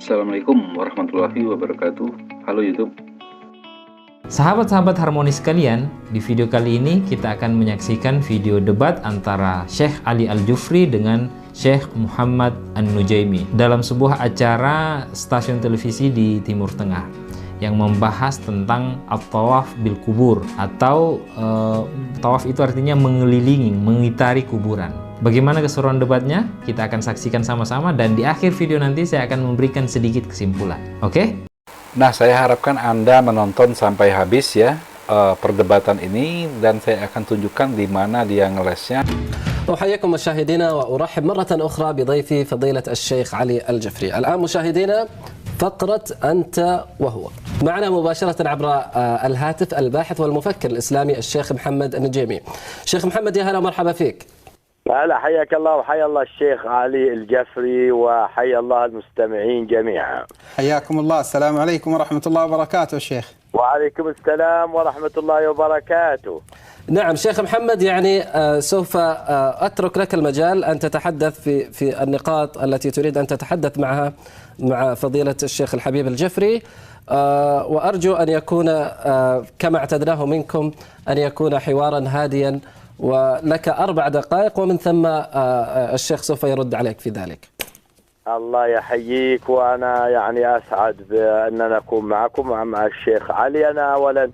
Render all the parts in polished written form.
Assalamualaikum warahmatullahi wabarakatuh. Halo YouTube. Sahabat-sahabat harmonis sekalian, di video kali ini kita akan menyaksikan video debat antara Syekh Ali Al-Jufri dengan Syekh Muhammad An-Nujaimi dalam sebuah acara stasiun televisi di Timur Tengah yang membahas tentang at-tawaf bil kubur atau tawaf itu artinya mengelilingi, mengitari kuburan. Bagaimana keseruan debatnya? Kita akan saksikan sama-sama dan di akhir video nanti saya akan memberikan sedikit kesimpulan. Oke? Nah, saya harapkan Anda menonton sampai habis ya perdebatan ini, dan saya akan tunjukkan di mana dia ngelesnya. أحييكم مشاهدينا وأرحب مرة أخرى بضيفي فضيلة الشيخ علي الجفري. الآن مشاهدينا فقرة أنت وهو. معنا مباشرة عبر الهاتف الباحث والمفكر الإسلامي الشيخ محمد النجيمي. شيخ محمد، يا هلا ومرحبا فيك. هلا، حياك الله وحيا الله الشيخ علي الجفري وحيا الله المستمعين جميعا. حياكم الله. السلام عليكم ورحمة الله وبركاته الشيخ. وعليكم السلام ورحمة الله وبركاته. نعم شيخ محمد، يعني سوف أترك لك المجال أن تتحدث في النقاط التي تريد أن تتحدث معها مع فضيلة الشيخ الحبيب الجفري، وأرجو أن يكون كما اعتدناه منكم أن يكون حوارا هاديا، ولك 4 دقائق ومن ثم الشيخ سوف يرد عليك في ذلك. الله يحييك، وأنا يعني أسعد بأن نكون معكم ومع الشيخ علي. أنا أولا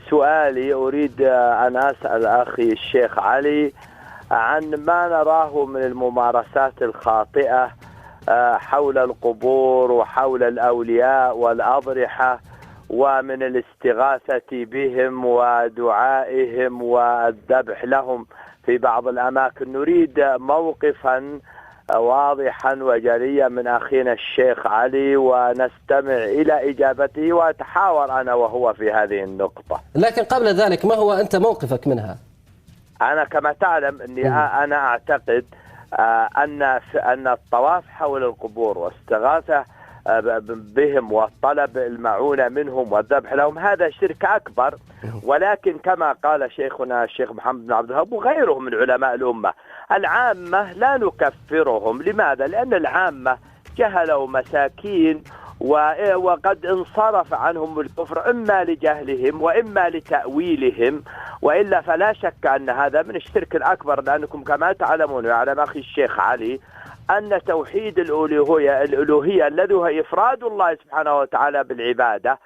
سؤالي أريد أن أسأل أخي الشيخ علي عن ما نراه من الممارسات الخاطئة حول القبور وحول الأولياء والأضرحة، ومن الاستغاثة بهم ودعائهم والذبح لهم في بعض الأماكن. نريد موقفا واضحا وجليا من أخينا الشيخ علي ونستمع إلى إجابته وأتحاور أنا وهو في هذه النقطة. لكن قبل ذلك، ما هو أنت موقفك منها؟ أنا كما تعلم أني أنا أعتقد أن الطواف حول القبور واستغاثة بهم وطلب المعونة منهم والذبح لهم هذا شرك أكبر، ولكن كما قال شيخنا الشيخ محمد بن عبد الوهاب وغيره من علماء الأمة، العامة لا نكفرهم. لماذا؟ لأن العامة جهلوا مساكين وقد انصرف عنهم الكفر إما لجهلهم وإما لتأويلهم، وإلا فلا شك أن هذا من الشرك الأكبر، لأنكم كما تعلمون ويعلم أخي الشيخ علي أن توحيد الألوهية الذي هو إفراد الله سبحانه وتعالى بالعبادة،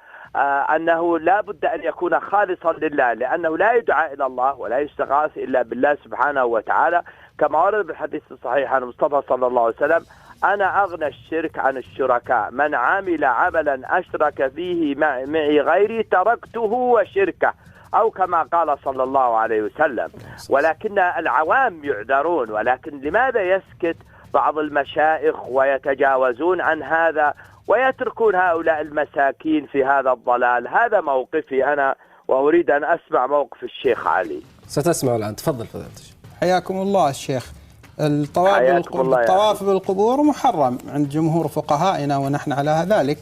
أنه لا بد أن يكون خالصا لله، لأنه لا يدعى إلى الله ولا يستغاث إلا بالله سبحانه وتعالى، كما ورد بالحديث الصحيح عن المصطفى صلى الله عليه وسلم: أنا أغنى الشرك عن الشركاء، من عمل عملا أشرك فيه معي غيري تركته وشركه، أو كما قال صلى الله عليه وسلم. ولكن العوام يعذرون، ولكن لماذا يسكت بعض المشايخ ويتجاوزون عن هذا ويتركون هؤلاء المساكين في هذا الضلال؟ هذا موقفي أنا، وأريد أن أسمع موقف الشيخ علي. ستسمع الآن، تفضل فضيلة الشيخ. حياكم الله الشيخ. الطواف بالقبور محرم عند جمهور فقهائنا ونحن على ذلك،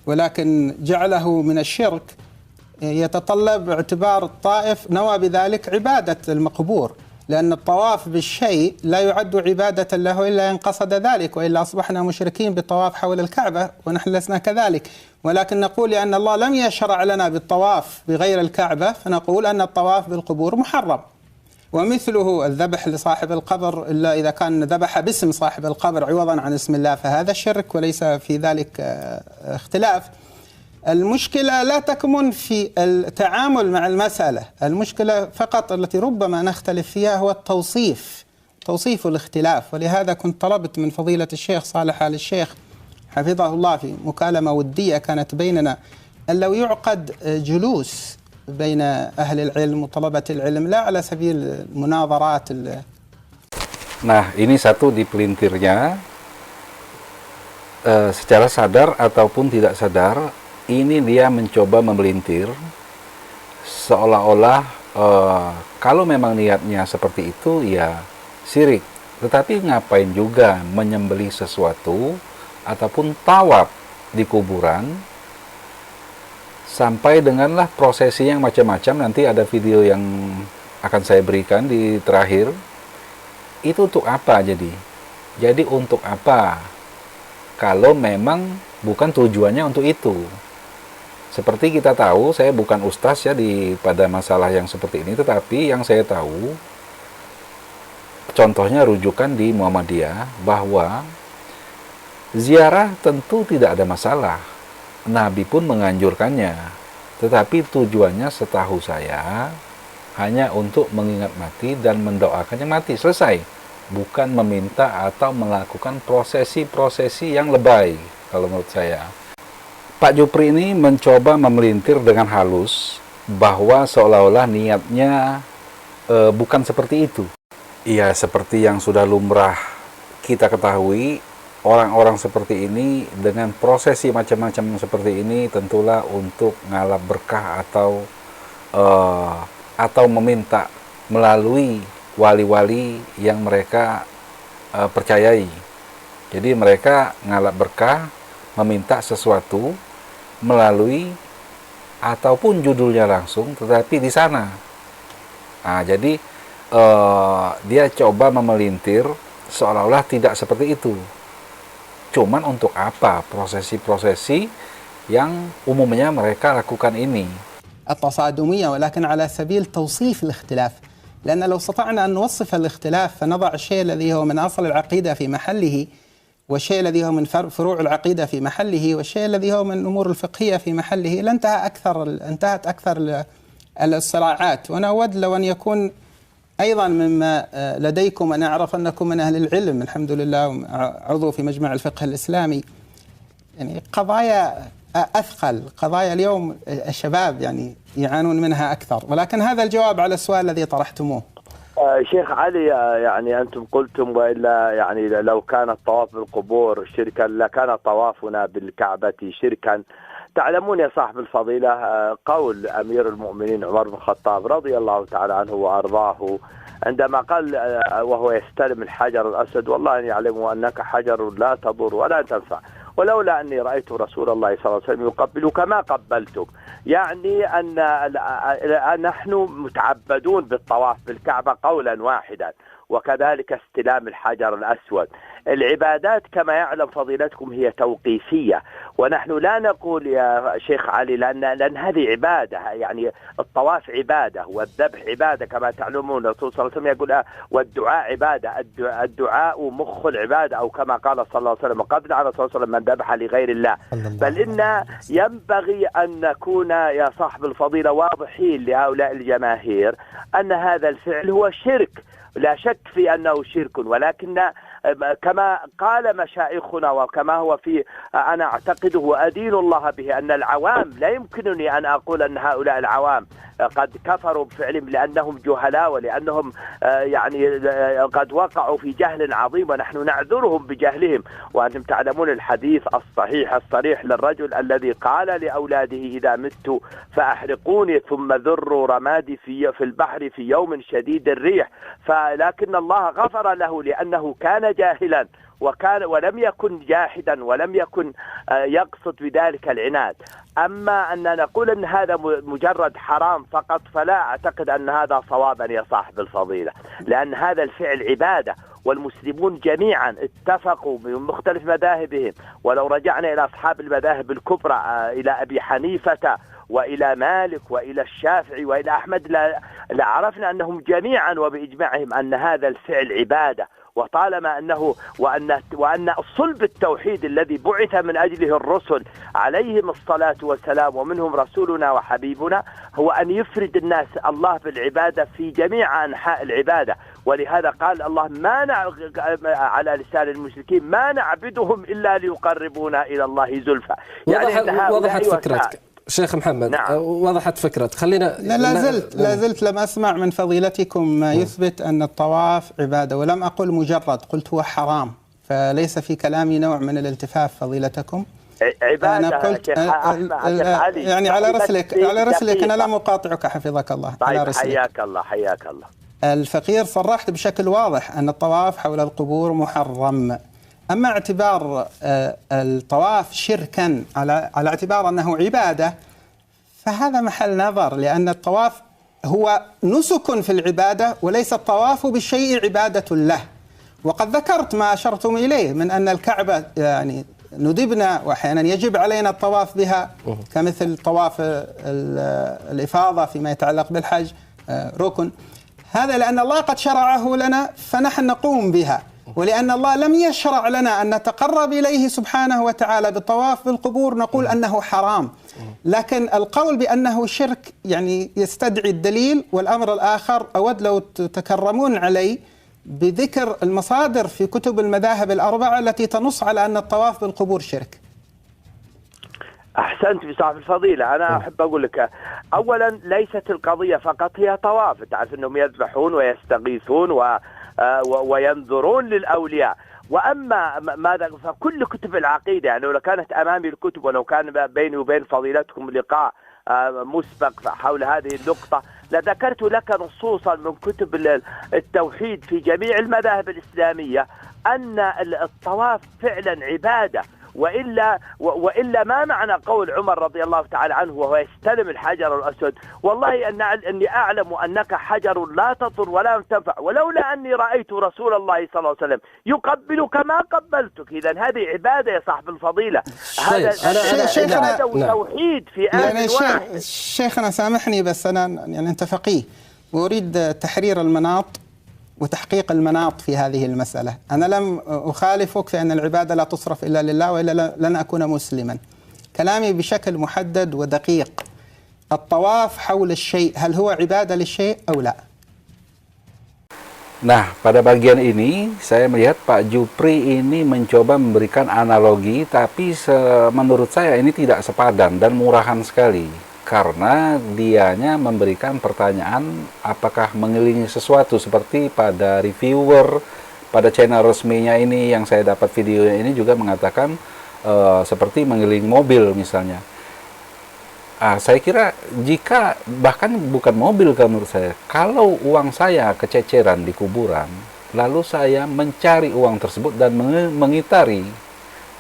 ولكن جعله من الشرك يتطلب اعتبار الطائف نوى بذلك عبادة المقبور، لأن الطواف بالشيء لا يعد عبادة له إلا إن قصد ذلك، وإلا أصبحنا مشركين بالطواف حول الكعبة ونحن لسنا كذلك. ولكن نقول لأن الله لم يشرع لنا بالطواف بغير الكعبة، فنقول أن الطواف بالقبور محرم. ومثله الذبح لصاحب القبر، إلا إذا كان ذبح باسم صاحب القبر عوضا عن اسم الله فهذا شرك وليس في ذلك اختلاف. المشكلة لا تكمن في التعامل مع المسألة، المشكلة فقط التي ربما نختلف فيها هو توصيف الاختلاف. ولهذا كنت طلبت من فضيلة الشيخ صالح آل الشيخ حفظه الله في مكالمة ودية كانت بيننا أن لو يعقد جلوس بين أهل العلم وطلبة العلم، لا على سبيل المناظرات. Nah, ini satu di pelintirnya, secara sadar ataupun tidak sadar, ini dia mencoba memelintir seolah-olah kalau memang niatnya seperti itu ya syirik. Tetapi ngapain juga menyembelih sesuatu ataupun tawaf di kuburan sampai denganlah prosesi yang macam-macam. Nanti ada video yang akan saya berikan di terakhir. Itu untuk apa jadi? Jadi untuk apa? Kalau memang bukan tujuannya untuk itu. Seperti kita tahu, saya bukan ustaz ya pada masalah yang seperti ini, tetapi yang saya tahu, contohnya rujukan di Muhammadiyah, bahwa ziarah tentu tidak ada masalah. Nabi pun menganjurkannya. Tetapi tujuannya setahu saya hanya untuk mengingat mati dan mendoakan yang mati. Selesai. Bukan meminta atau melakukan prosesi-prosesi yang lebay, kalau menurut saya. Pak Jupri ini mencoba memelintir dengan halus bahwa seolah-olah niatnya bukan seperti itu. Iya, seperti yang sudah lumrah kita ketahui, orang-orang seperti ini dengan prosesi macam-macam seperti ini tentulah untuk ngalap berkah atau meminta melalui wali-wali yang mereka percayai. Jadi mereka ngalap berkah, meminta sesuatu melalui ataupun judulnya langsung, tetapi di sana. Nah, jadi dia coba memelintir seolah-olah tidak seperti itu. Cuman untuk apa prosesi-prosesi yang umumnya mereka lakukan ini? التصادمية ولكن على سبيل توصيف الاختلاف، لأن لو استطعنا أن نوصف الاختلاف فنضع الشيء الذي هو من أصل العقيدة في محله، والشيء الذي هو من فروع العقيدة في محله، والشيء الذي هو من الأمور الفقهية في محله، انتهت أكثر الصراعات. وأنا أود لو أن يكون أيضا مما لديكم، أنا أعرف أنكم من أهل العلم الحمد لله، عضو في مجمع الفقه الإسلامي، يعني قضايا أثقل، قضايا اليوم الشباب يعني يعانون منها أكثر، ولكن هذا الجواب على السؤال الذي طرحتموه. شيخ علي، يعني أنتم قلتم وإلا يعني لو كان الطواف بالقبور شركا لكان طوافنا بالكعبة شركا. تعلمون يا صاحب الفضيلة قول أمير المؤمنين عمر بن الخطاب رضي الله تعالى عنه وأرضاه عندما قال وهو يستلم الحجر الأسود: والله أن يعلم أنك حجر لا تضر ولا تنفع، ولولا أني رأيت رسول الله صلى الله عليه وسلم يقبلك ما قبلتك. يعني أن نحن متعبدون بالطواف بالكعبة قولا واحدا، وكذلك استلام الحجر الأسود. العبادات كما يعلم فضيلتكم هي توقيفية، ونحن لا نقول يا شيخ علي لأن هذه عبادة، يعني الطواف عبادة والذبح عبادة كما تعلمون. الرسول صلى الله عليه وسلم يقول والدعاء عبادة، الدعاء مخ العبادة، أو كما قال صلى الله عليه وسلم قبل على الرسول صلى الله عليه وسلم: من ذبح لغير الله. بل إن ينبغي أن نكون يا صاحب الفضيلة واضحين لهؤلاء الجماهير أن هذا الفعل هو شرك، لا شك في أنه شرك، ولكن كما قال مشايخنا وكما هو في أنا أعتقده وأدين الله به أن العوام، لا يمكنني أن أقول أن هؤلاء العوام قد كفروا بفعلهم لأنهم جهلاء ولأنهم يعني قد وقعوا في جهل عظيم، ونحن نعذرهم بجهلهم. وأنتم تعلمون الحديث الصحيح الصريح للرجل الذي قال لأولاده: إذا مت فأحرقوني ثم ذروا رمادي في البحر في يوم شديد الريح. فلكن الله غفر له لأنه كان جاهلا ولم يكن جاحدا ولم يكن يقصد بذلك العناد. أما أن نقول أن هذا مجرد حرام فقط فلا أعتقد أن هذا صوابا يا صاحب الفضيلة، لأن هذا الفعل عبادة، والمسلمون جميعا اتفقوا من مختلف مذاهبهم. ولو رجعنا إلى أصحاب المذاهب الكبرى إلى أبي حنيفة وإلى مالك وإلى الشافعي وإلى أحمد لعرفنا أنهم جميعا وبإجماعهم أن هذا الفعل عبادة. وطالما أنه وأن صلب التوحيد الذي بعث من أجله الرسل عليهم الصلاة والسلام ومنهم رسولنا وحبيبنا هو أن يفرد الناس الله بالعبادة في جميع أنحاء العبادة. ولهذا قال الله على لسان المشركين: ما نعبدهم إلا ليقربونا إلى الله زلفى. يعني وضحت فكرتك شيخ محمد. نعم. وضحت فكرة. خلينا لا زلت لم أسمع من فضيلتكم ما يثبت أن الطواف عبادة، ولم أقل مجرد، قلت هو حرام، فليس في كلامي نوع من الالتفاف فضيلتكم. عبادة. أنا قلت يعني على رسلك أنا لا مقاطعك حفظك الله. طيب، على رسلك. حياك الله. الفقير صرحت بشكل واضح أن الطواف حول القبور محرم. أما اعتبار الطواف شركا على اعتبار أنه عبادة فهذا محل نظر، لأن الطواف هو نسك في العبادة وليس الطواف بالشيء عبادة له. وقد ذكرت ما أشرتم إليه من أن الكعبة يعني ندبنا وأحيانا يجب علينا الطواف بها كمثل طواف الإفاضة فيما يتعلق بالحج ركن. هذا لأن الله قد شرعه لنا فنحن نقوم بها، ولأن الله لم يشرع لنا أن نتقرب إليه سبحانه وتعالى بالطواف بالقبور نقول أنه حرام. لكن القول بأنه شرك يعني يستدعي الدليل. والأمر الآخر أود لو تكرمون علي بذكر المصادر في كتب المذاهب الأربعة التي تنص على أن الطواف بالقبور شرك. أحسنت بصاحب الفضيلة. أنا أحب أقول لك أولا ليست القضية فقط هي طواف، تعرف أنهم يذبحون ويستغيثون وينذرون للأولياء. وأما ماذا فكل كتب العقيدة، يعني لو كانت أمامي الكتب ولو كان بيني وبين فضيلتكم لقاء مسبق حول هذه النقطة لذكرت لك نصوصا من كتب التوحيد في جميع المذاهب الإسلامية أن الطواف فعلا عبادة. وإلا ما معنى قول عمر رضي الله تعالى عنه وهو يستلم الحجر الأسود: والله أني أعلم أنك حجر لا تضر ولا تنفع، ولولا أني رأيت رسول الله صلى الله عليه وسلم يقبلك ما قبلتك. إذا هذه عبادة يا صاحب الفضيلة. هذا عبادة وتوحيد في آن واحد. شيخنا سامحني بس أنا يعني أنت فقيه وأريد تحرير المناط وتحقيق المناط في هذه المسألة. أنا لم أخالفك في أن العبادة لا تصرف إلا لله وإلا لن أكون مسلما. كلامي بشكل محدد ودقيق: الطواف حول الشيء هل هو عبادة للشيء أو لا؟ Nah, pada bagian ini saya melihat Pak Jupri ini mencoba memberikan analogi, tapi menurut saya ini tidak sepadan dan murahan sekali. Karena dianya memberikan pertanyaan apakah mengelilingi sesuatu, seperti pada reviewer pada channel resminya ini yang saya dapat videonya ini juga mengatakan seperti mengelilingi mobil misalnya. Saya kira jika bahkan bukan mobil, menurut saya kalau uang saya kececeran di kuburan lalu saya mencari uang tersebut dan mengitari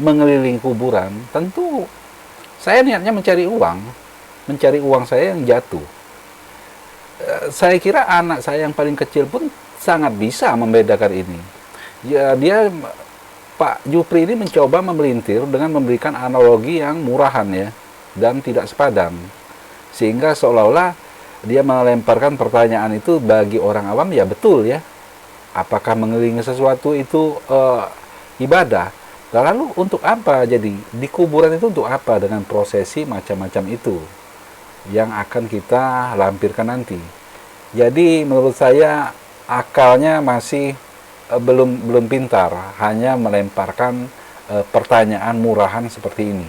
mengelilingi kuburan, tentu saya niatnya mencari uang saya yang jatuh. Saya kira anak saya yang paling kecil pun sangat bisa membedakan ini. Ya, Pak Jupri ini mencoba memelintir dengan memberikan analogi yang murahan ya, dan tidak sepadan. Sehingga seolah-olah dia melemparkan pertanyaan itu bagi orang awam, ya betul ya. Apakah mengelilingi sesuatu itu ibadah? Lalu untuk apa? Jadi di kuburan itu untuk apa dengan prosesi macam-macam itu yang akan kita lampirkan nanti. Jadi menurut saya akalnya masih belum pintar, hanya melemparkan pertanyaan murahan seperti ini.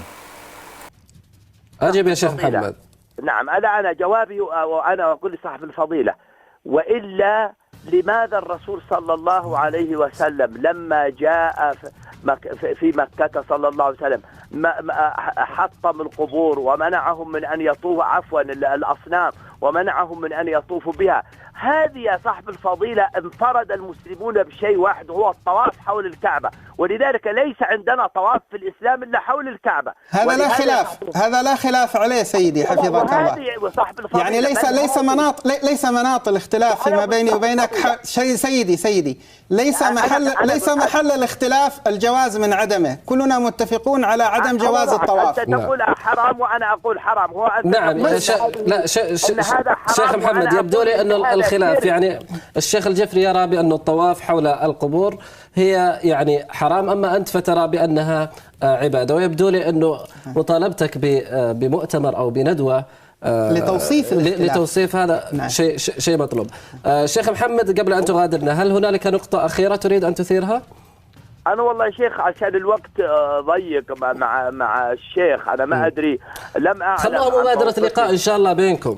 أجب يا شيخ محمد. نعم، أنا جوابي وأنا أقول لصاحب الفضيلة: وإلا لماذا الرسول صلى الله عليه وسلم لما جاء في مكة صلى الله عليه وسلم حطم القبور ومنعهم من أن يطوفوا الأصنام ومنعهم من أن يطوفوا بها؟ هذه يا صاحب الفضيلة انفرد المسلمون بشيء واحد وهو الطواف حول الكعبة، ولذلك ليس عندنا طواف في الإسلام إلا حول الكعبة. هذا لا خلاف عليه سيدي حفظك الله. يعني ليس مناط الاختلاف فيما بيني وبينك. سيدي ليس محل الاختلاف الجواز من عدمه. كلنا متفقون على عدم جواز الطواف. أنت تقول حرام وأنا أقول حرام. هو نعم شيخ محمد، يبدو لي أن الخلاف يعني الشيخ الجفري يرى بأن الطواف حول القبور هي يعني حرام، أما أنت فترى بأنها عبادة. ويبدو لي أنه مطالبتك بمؤتمر أو بندوة لتوصيف هذا نعم. شيء مطلوب. شيخ محمد، قبل أن تغادرنا هل هنالك نقطة أخيرة تريد أن تثيرها؟ أنا والله شيخ عشان الوقت ضيق مع الشيخ، أنا ما أدري، لم أعلم. خلوها مبادرة لقاء إن شاء الله بينكم.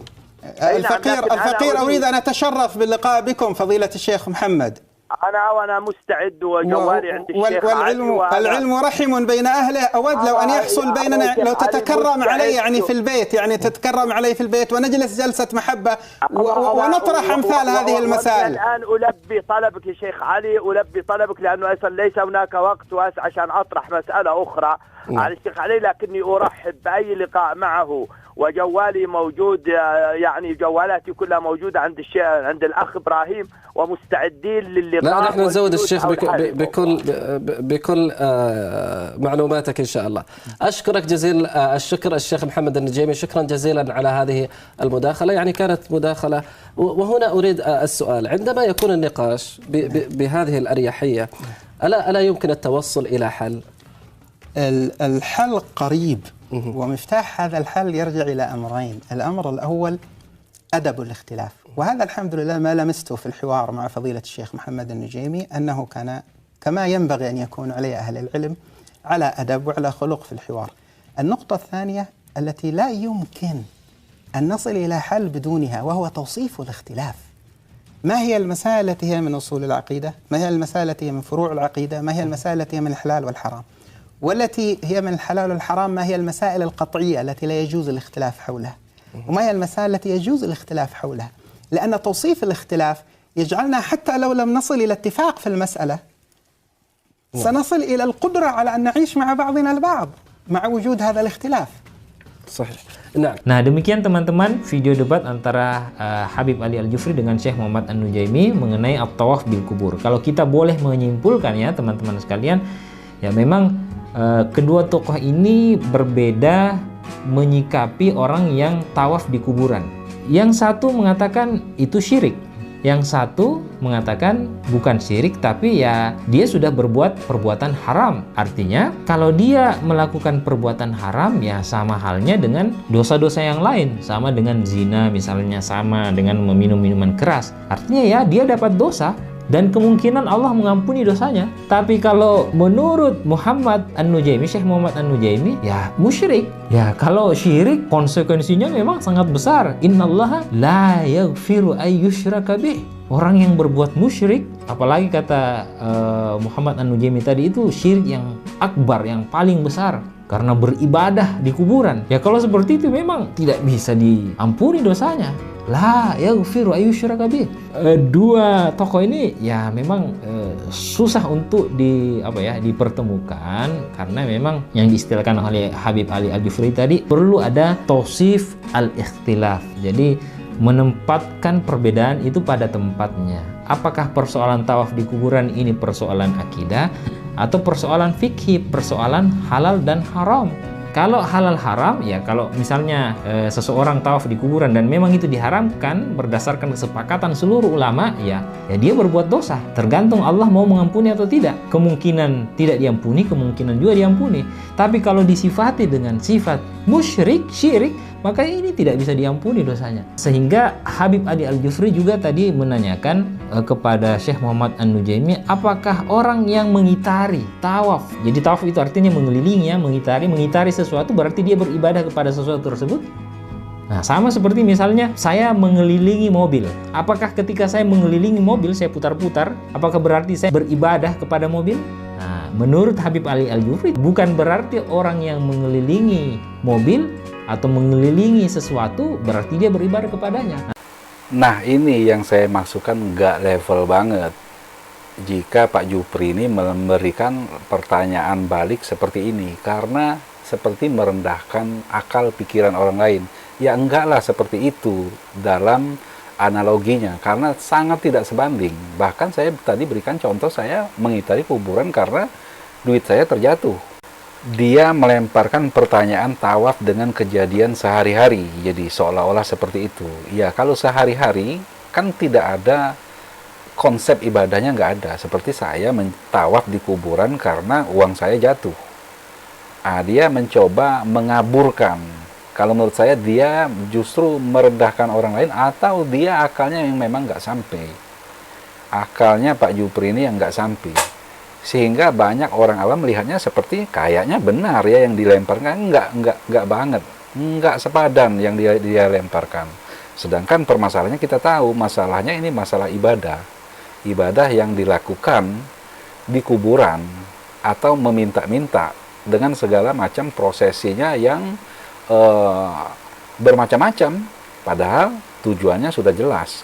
الفقير أريد أن أتشرف باللقاء بكم فضيلة الشيخ محمد. أنا مستعد وجواري عند الشيخ. العلم رحم بين أهله. أود لو أن يحصل بيننا، لو تتكرم علي يعني في البيت، يعني تتكرم علي في البيت ونجلس جلسة محبة ونطرح أمثال هذه المسائل. الآن ألبي طلبك يا شيخ علي، ألبي طلبك، لأنه أصلا ليس هناك وقت عشان أطرح مسألة أخرى على الشيخ علي، لكني أرحب بأي لقاء معه وجوالي موجود، يعني جوالاتي كلها موجودة عند الأخ إبراهيم، ومستعدين للقاء. لا، نحن نزود الشيخ بكل بكل معلوماتك إن شاء الله. أشكرك جزيل الشكر الشيخ محمد النجيمي، شكرا جزيلا على هذه المداخلة، يعني كانت مداخلة. وهنا أريد السؤال، عندما يكون النقاش بهذه الأريحية ألا يمكن التوصل إلى حل؟ الحل قريب، ومفتاح هذا الحل يرجع إلى أمرين. الأمر الأول أدب الاختلاف، وهذا الحمد لله ما لمسته في الحوار مع فضيلة الشيخ محمد النجيمي، أنه كان كما ينبغي أن يكون عليه أهل العلم، على أدب وعلى خلق في الحوار. النقطة الثانية التي لا يمكن أن نصل إلى حل بدونها، وهو توصيف الاختلاف. ما هي المسائل التي هي من أصول العقيدة؟ ما هي المسائل التي هي من فروع العقيدة؟ ما هي المسائل التي هي من الحلال والحرام؟ والتي هي من الحلال والحرام ما هي المسائل القطعية التي لا يجوز الاختلاف حولها؟ وما هي المسائل التي يجوز الاختلاف حولها؟ لأن توصيف الاختلاف يجعلنا حتى لو لم نصل إلى اتفاق في المسألة سنصل إلى القدرة على أن نعيش مع بعضنا البعض مع وجود هذا الاختلاف. صحيح. نعم. Nah, demikian teman-teman video debat antara Habib Ali Al-Jufri dengan Syekh Muhammad An-Nujaimi mengenai at-tawaf bil kubur. Kalau kita boleh menyimpulkan ya teman-teman sekalian, ya memang kedua tokoh ini berbeda menyikapi orang yang tawaf di kuburan. Yang satu mengatakan itu syirik, yang satu mengatakan bukan syirik, tapi ya dia sudah berbuat perbuatan haram. Artinya kalau dia melakukan perbuatan haram ya sama halnya dengan dosa-dosa yang lain, sama dengan zina misalnya, sama dengan meminum minuman keras. Artinya ya dia dapat dosa dan kemungkinan Allah mengampuni dosanya. Tapi kalau menurut Muhammad An-Nujaimi, Syekh Muhammad An-Nujaimi, ya musyrik. Ya kalau syirik konsekuensinya memang sangat besar. Innallaha la yaghfiru ay yushraka bih. Orang yang berbuat musyrik, apalagi kata Muhammad An-Nujaimi tadi, itu syirik yang akbar, yang paling besar, karena beribadah di kuburan. Ya kalau seperti itu memang tidak bisa diampuni dosanya. La yaghfiru ay yushraka bih. Dua tokoh ini ya memang susah untuk dipertemukan, karena memang yang diistilahkan oleh Habib Ali Al-Jufri tadi perlu ada tausif al-ikhtilaf. Jadi menempatkan perbedaan itu pada tempatnya. Apakah persoalan tawaf di kuburan ini persoalan akidah atau persoalan fikih, persoalan halal dan haram? Kalau halal haram, ya kalau misalnya seseorang tawaf di kuburan dan memang itu diharamkan berdasarkan kesepakatan seluruh ulama, ya dia berbuat dosa. Tergantung Allah mau mengampuni atau tidak. Kemungkinan tidak diampuni, kemungkinan juga diampuni. Tapi kalau disifati dengan sifat musyrik, syirik, maka ini tidak bisa diampuni dosanya. Sehingga Habib Ali Al-Jufri juga tadi menanyakan kepada Syekh Muhammad An-Nujaimi, apakah orang yang mengitari tawaf, jadi tawaf itu artinya mengelilingi ya, mengitari sesuatu berarti dia beribadah kepada sesuatu tersebut. Nah, sama seperti misalnya saya mengelilingi mobil. Apakah ketika saya mengelilingi mobil, saya putar-putar, apakah berarti saya beribadah kepada mobil? Nah, menurut Habib Ali Al-Jufri, bukan berarti orang yang mengelilingi mobil atau mengelilingi sesuatu berarti dia beribadah kepadanya. Nah, ini yang saya maksudkan nggak level banget. Jika Pak Jufri ini memberikan pertanyaan balik seperti ini, karena seperti merendahkan akal pikiran orang lain. Ya enggak lah seperti itu dalam analoginya, karena sangat tidak sebanding. Bahkan saya tadi berikan contoh, saya mengitari kuburan karena duit saya terjatuh. Dia melemparkan pertanyaan tawaf dengan kejadian sehari-hari, jadi seolah-olah seperti itu. Ya kalau sehari-hari kan tidak ada konsep ibadahnya, nggak ada. Seperti saya tawaf di kuburan karena uang saya jatuh. Dia mencoba mengaburkan. Kalau menurut saya dia justru merendahkan orang lain, atau dia akalnya yang memang nggak sampai. Akalnya Pak Jufri ini yang nggak sampai. Sehingga banyak orang awam melihatnya seperti kayaknya benar ya yang dilemparkan, enggak banget, enggak sepadan yang dia lemparkan. Sedangkan permasalahannya kita tahu, masalahnya ini masalah ibadah yang dilakukan di kuburan atau meminta-minta dengan segala macam prosesinya yang bermacam-macam, padahal tujuannya sudah jelas,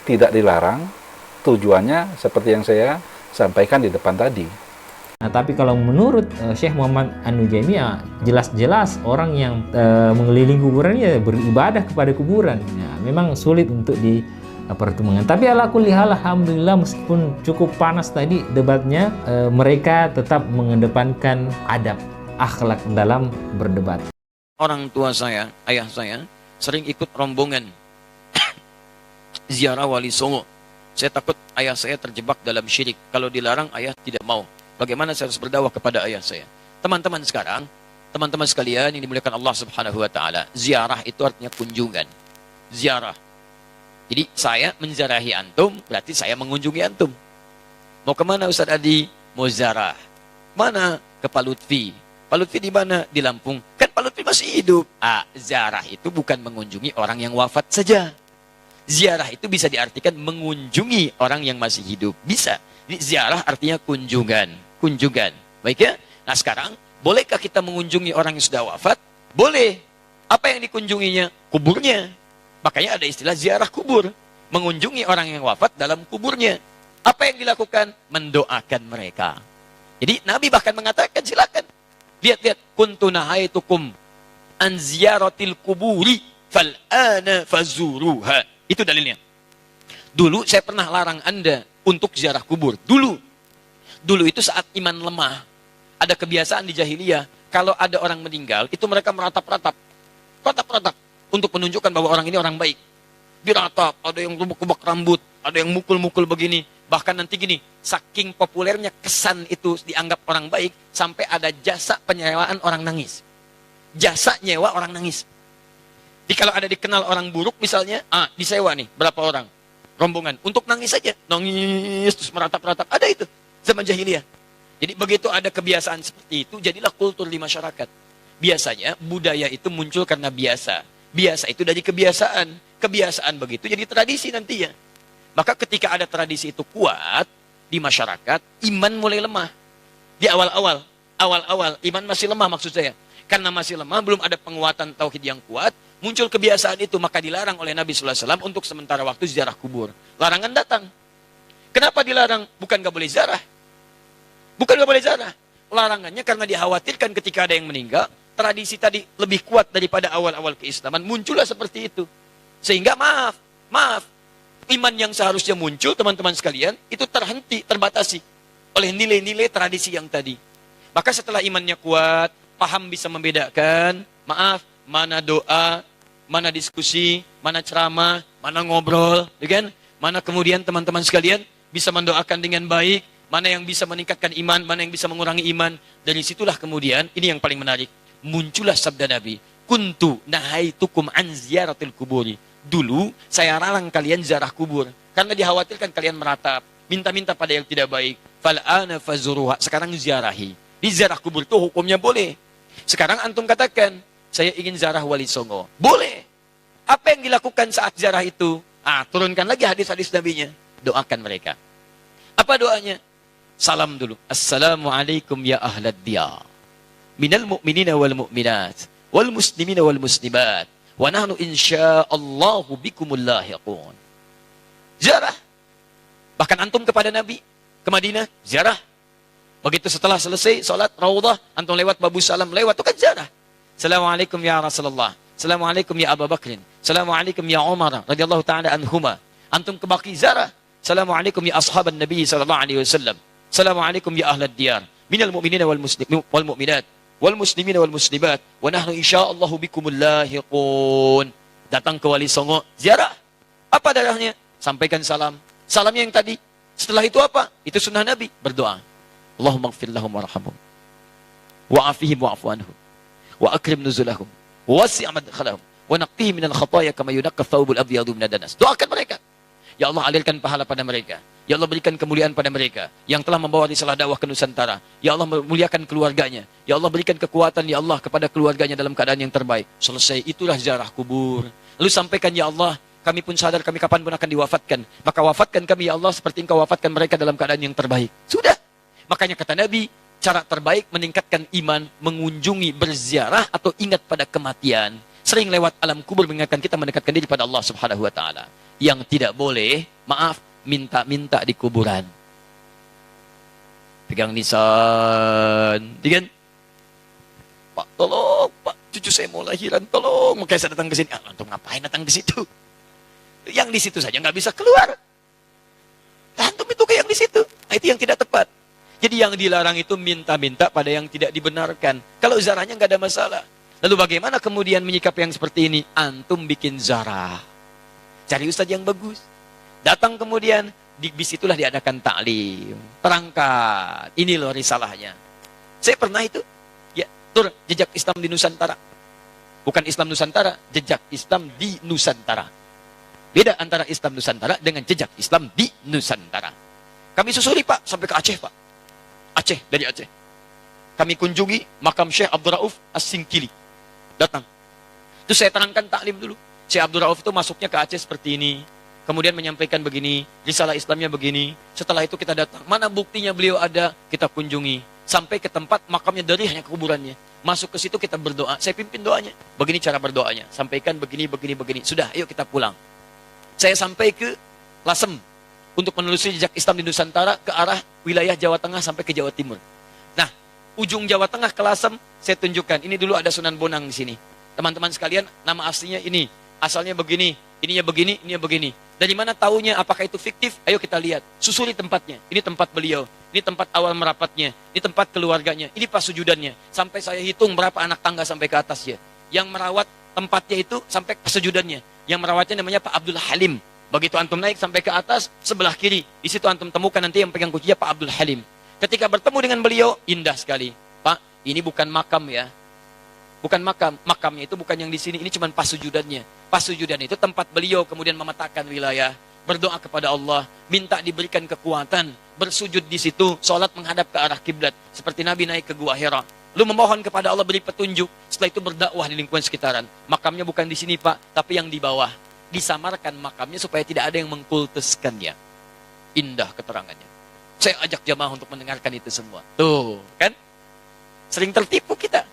tidak dilarang, tujuannya seperti yang saya sampaikan di depan tadi. Nah, tapi kalau menurut Syekh Muhammad An-Nujaimi, ya, jelas-jelas orang yang mengelilingi kuburan ya beribadah kepada kuburan. Ya, memang sulit untuk dipertemukan. Tapi ala kulli hal, alhamdulillah, meskipun cukup panas tadi debatnya, mereka tetap mengedepankan adab, akhlak dalam berdebat. Orang tua saya, ayah saya, sering ikut rombongan ziarah Wali Songo. Saya takut ayah saya terjebak dalam syirik. Kalau dilarang, ayah tidak mau. Bagaimana saya harus berdakwah kepada ayah saya? Teman-teman sekarang, teman-teman sekalian yang dimuliakan Allah Subhanahu wa taala, ziarah itu artinya kunjungan. Ziarah. Jadi saya menziarahi antum, berarti saya mengunjungi antum. Mau kemana Ustaz Adi? Mau ziarah. Mana? Ke Pak Lutfi. Pak Lutfi di mana? Di Lampung. Kan Pak Lutfi masih hidup. Ziarah itu bukan mengunjungi orang yang wafat saja. Ziarah itu bisa diartikan mengunjungi orang yang masih hidup. Bisa. Jadi ziarah artinya kunjungan. Kunjungan. Baik ya? Nah sekarang, bolehkah kita mengunjungi orang yang sudah wafat? Boleh. Apa yang dikunjunginya? Kuburnya. Makanya ada istilah ziarah kubur. Mengunjungi orang yang wafat dalam kuburnya. Apa yang dilakukan? Mendoakan mereka. Jadi Nabi bahkan mengatakan, silakan. Lihat-lihat. Kuntu nahaitukum an ziyaratil kuburi fal'ana fazuruha. Itu dalilnya. Dulu saya pernah larang Anda untuk ziarah kubur. Dulu itu saat iman lemah. Ada kebiasaan di jahiliyah. Kalau ada orang meninggal, itu mereka meratap-ratap. Ratap-ratap. Untuk menunjukkan bahwa orang ini orang baik. Diratap. Ada yang rubuk-rubuk rambut. Ada yang mukul-mukul begini. Bahkan nanti gini. Saking populernya kesan itu dianggap orang baik. Sampai ada jasa penyewaan orang nangis. Jasa nyewa orang nangis. Jadi kalau ada dikenal orang buruk misalnya. Disewa nih. Berapa orang? Rombongan. Untuk nangis saja. Nangis. Terus meratap-ratap. Ada itu. Zaman jahiliyah. Jadi begitu ada kebiasaan seperti itu, jadilah kultur di masyarakat. Biasanya budaya itu muncul karena biasa. Biasa itu dari kebiasaan. Kebiasaan begitu jadi tradisi nantinya. Maka ketika ada tradisi itu kuat di masyarakat, iman mulai lemah. Di awal-awal iman masih lemah maksud saya. Karena masih lemah, belum ada penguatan tauhid yang kuat, muncul kebiasaan itu, maka dilarang oleh Nabi SAW untuk sementara waktu ziarah kubur. Larangan datang. Kenapa dilarang? Bukan gak boleh ziarah. Bukan gak boleh ziarah. Larangannya karena dikhawatirkan ketika ada yang meninggal, tradisi tadi lebih kuat daripada awal-awal keislaman, muncullah seperti itu. Sehingga maaf, iman yang seharusnya muncul, teman-teman sekalian, itu terhenti, terbatasi oleh nilai-nilai tradisi yang tadi. Maka setelah imannya kuat, paham bisa membedakan, mana doa, mana diskusi, mana ceramah, mana ngobrol, ya kan? Mana kemudian teman-teman sekalian bisa mendoakan dengan baik, mana yang bisa meningkatkan iman, mana yang bisa mengurangi iman. Dari situlah kemudian, ini yang paling menarik, muncullah sabda Nabi, kuntu nahaitukum an ziyaratil kuburi. Dulu saya larang kalian ziarah kubur karena dikhawatirkan kalian meratap, minta-minta pada yang tidak baik. Fal'ana fazuruha. Sekarang ziarahi. Di ziarah kubur itu hukumnya boleh. Sekarang antum katakan, saya ingin ziarah Wali Songo. Boleh. Apa yang dilakukan saat ziarah itu? Turunkan lagi hadis-hadis Nabinya. Doakan mereka. Apa doanya? Salam dulu. Assalamualaikum ya ahlad diyar. Minal mu'minina wal mu'minat. Wal muslimina wal muslimat. Wa nahnu insya'allahu bikumul lahiqun. Ziarah. Bahkan antum kepada Nabi. Ke Madinah. Ziarah. Begitu setelah selesai salat Raudhah, antum lewat Babu Salam, lewat itu kan ziarah. Assalamualaikum ya Rasulullah. Assalamualaikum ya Abu Bakrin. Assalamualaikum ya Umar radhiyallahu taala anhuma. Antum ke Baqi ziarah. Assalamualaikum ya ashaban Nabi sallallahu alaihi wasallam. Assalamualaikum ya ahlad diyar. Minal mu'minina wal mu'minat wal muslimina wal muslimat wa nahnu insyaallahu bikumul lahiqun. Datang ke Wali Songo, ziarah. Apa darahnya? Sampaikan salam. Salamnya yang tadi. Setelah itu apa? Itu sunnah Nabi, berdoa. Allahumma ighfir lahum warhamhum wa afihim wa'fu anhum wa akrim nuzulahum wa wasi' madkhalahum wa naqqihim minal khataaya kama yunaqqa thawbul abyadu minad danas. Doakan mereka. Ya Allah, alirkan pahala pada mereka. Ya Allah, berikan kemuliaan pada mereka yang telah membawa risalah dakwah ke Nusantara. Ya Allah, muliakan keluarganya. Ya Allah, berikan kekuatan ya Allah kepada keluarganya dalam keadaan yang terbaik. Selesai, itulah ziarah kubur. Lalu sampaikan, ya Allah, kami pun sadar kami kapanpun akan diwafatkan. Maka wafatkan kami ya Allah seperti Engkau wafatkan mereka dalam keadaan yang terbaik. Sudah. Makanya kata Nabi, cara terbaik meningkatkan iman, mengunjungi, berziarah, atau ingat pada kematian. Sering lewat alam kubur mengingatkan kita mendekatkan diri pada Allah Subhanahu wa taala. Yang tidak boleh, minta-minta di kuburan. pegang nisan, kan? Pak, tolong, Pak, cucu saya mau lahiran, tolong. Makanya saya datang ke sini. Antum ngapain datang ke situ? Yang di situ saja nggak bisa keluar. Antum itu kayak yang di situ. Nah, itu yang tidak tepat. Jadi yang dilarang itu minta-minta pada yang tidak dibenarkan. Kalau zarahnya nggak ada masalah. Lalu bagaimana kemudian menyikapi yang seperti ini? Antum bikin zarah. Cari ustadz yang bagus. Datang kemudian, di situlah diadakan taklim. Terangkat. Ini loh risalahnya. Saya pernah itu. Ya, tur jejak Islam di Nusantara. Bukan Islam Nusantara, jejak Islam di Nusantara. Beda antara Islam Nusantara dengan jejak Islam di Nusantara. Kami susuri Pak, sampai ke Aceh Pak. Aceh, dari Aceh. Kami kunjungi makam Syekh Abdul Rauf As-Singkili. Datang. Itu saya terangkan taklim dulu. Syekh Abdul Rauf itu masuknya ke Aceh seperti ini. Kemudian menyampaikan begini, risalah Islamnya begini. Setelah itu kita datang. Mana buktinya beliau ada? Kita kunjungi. Sampai ke tempat makamnya dari hanya kuburannya. Masuk ke situ kita berdoa. Saya pimpin doanya. Begini cara berdoanya. Sampaikan begini, begini, begini. Sudah, ayo kita pulang. Saya sampai ke Lasem. Untuk menelusuri jejak Islam di Nusantara ke arah wilayah Jawa Tengah sampai ke Jawa Timur. Nah, ujung Jawa Tengah ke Lasem, saya tunjukkan. Ini dulu ada Sunan Bonang di sini. Teman-teman sekalian, nama aslinya ini. Asalnya begini, ininya begini. Dari mana taunya? Apakah itu fiktif? Ayo kita lihat. Susuri tempatnya. Ini tempat beliau. Ini tempat awal merapatnya. Ini tempat keluarganya. Ini pas sujudannya. Sampai saya hitung berapa anak tangga sampai ke atasnya. Yang merawat tempatnya itu sampai ke sujudannya. Yang merawatnya namanya Pak Abdul Halim. Begitu antum naik sampai ke atas, sebelah kiri. Di situ antum temukan nanti yang pegang kuncinya Pak Abdul Halim. Ketika bertemu dengan beliau, indah sekali. Pak, ini bukan makam ya. Bukan makam. Makamnya itu bukan yang di sini. Ini cuma pas sujudannya. Pas sujudan itu tempat beliau kemudian memetakan wilayah. Berdoa kepada Allah. Minta diberikan kekuatan. Bersujud di situ. Sholat menghadap ke arah kiblat. Seperti Nabi naik ke Gua Hira. Lalu memohon kepada Allah beri petunjuk. Setelah itu berdakwah di lingkungan sekitaran. Makamnya bukan di sini Pak. Tapi yang di bawah. Disamarkan makamnya supaya tidak ada yang mengkultuskannya. Indah keterangannya. Saya ajak jamaah untuk mendengarkan itu semua. Tuh, kan? Sering tertipu kita.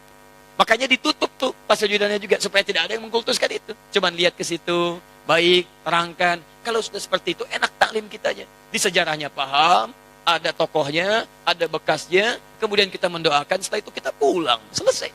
Makanya ditutup tuh pas sujudannya juga supaya tidak ada yang mengkultuskan itu. Cuman lihat ke situ, baik, terangkan. Kalau sudah seperti itu enak taklim kitanya. Di sejarahnya paham, ada tokohnya, ada bekasnya, kemudian kita mendoakan, setelah itu kita pulang. Selesai.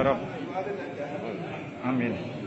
Rab. Amin.